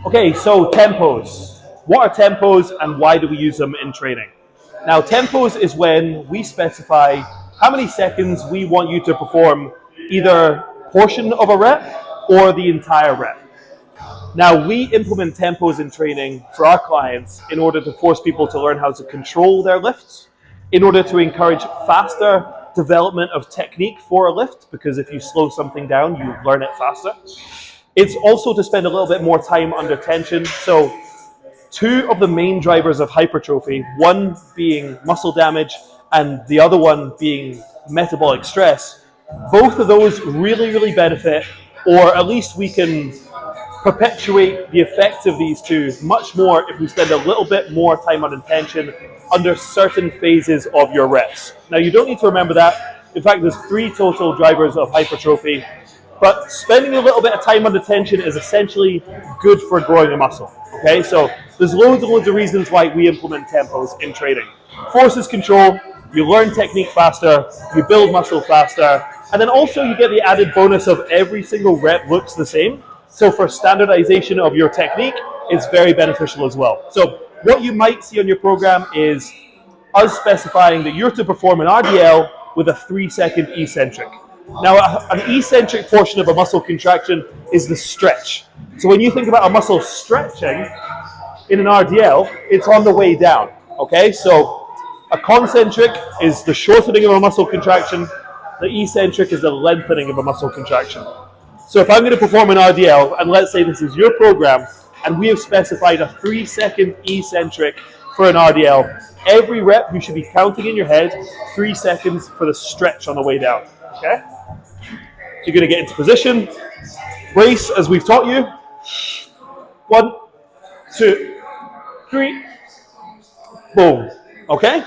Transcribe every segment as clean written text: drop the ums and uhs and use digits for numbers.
Okay, so tempos. What are tempos and why do we use them in training? Now, tempos is when we specify how many seconds we want you to perform either portion of a rep or the entire rep. Now, we implement tempos in training for our clients in order to force people to learn how to control their lifts, in order to encourage faster development of technique for a lift, because if you slow something down, you learn it faster. It's also to spend a little bit more time under tension. So two of the main drivers of hypertrophy, one being muscle damage and the other one being metabolic stress, both of those really benefit, or at least we can perpetuate the effects of these two much more if we spend a little bit more time under tension under certain phases of your reps. Now, you don't need to remember that. In fact, there's 3 total drivers of hypertrophy, but spending a little bit of time under tension is essentially good for growing a muscle. Okay, so there's loads and loads of reasons why we implement tempos in training. Forces control, you learn technique faster, you build muscle faster, and then also you get the added bonus of every single rep looks the same. So for standardization of your technique, it's very beneficial as well. So what you might see on your program is us specifying that you're to perform an RDL with a 3-second eccentric. Now, an eccentric portion of a muscle contraction is the stretch. So when you think about a muscle stretching in an RDL, it's on the way down, okay? So a concentric is the shortening of a muscle contraction. The eccentric is the lengthening of a muscle contraction. So if I'm going to perform an RDL, and let's say this is your program, and we have specified a 3-second eccentric for an RDL, every rep you should be counting in your head 3 seconds for the stretch on the way down, okay? You're going to get into position, brace as we've taught you. 1, 2, 3, boom, okay?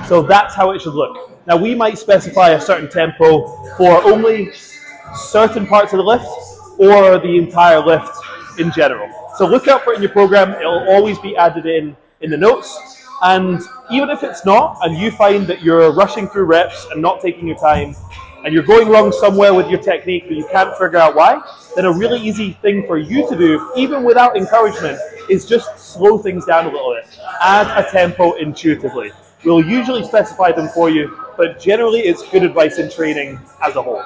So that's how it should look. Now we might specify a certain tempo for only certain parts of the lift or the entire lift in general. So look out for it in your program. It'll always be added in the notes. And even if it's not, and you find that you're rushing through reps and not taking your time, and you're going wrong somewhere with your technique but you can't figure out why, then a really easy thing for you to do, even without encouragement, is just slow things down a little bit. Add a tempo intuitively. We'll usually specify them for you, but generally it's good advice in training as a whole.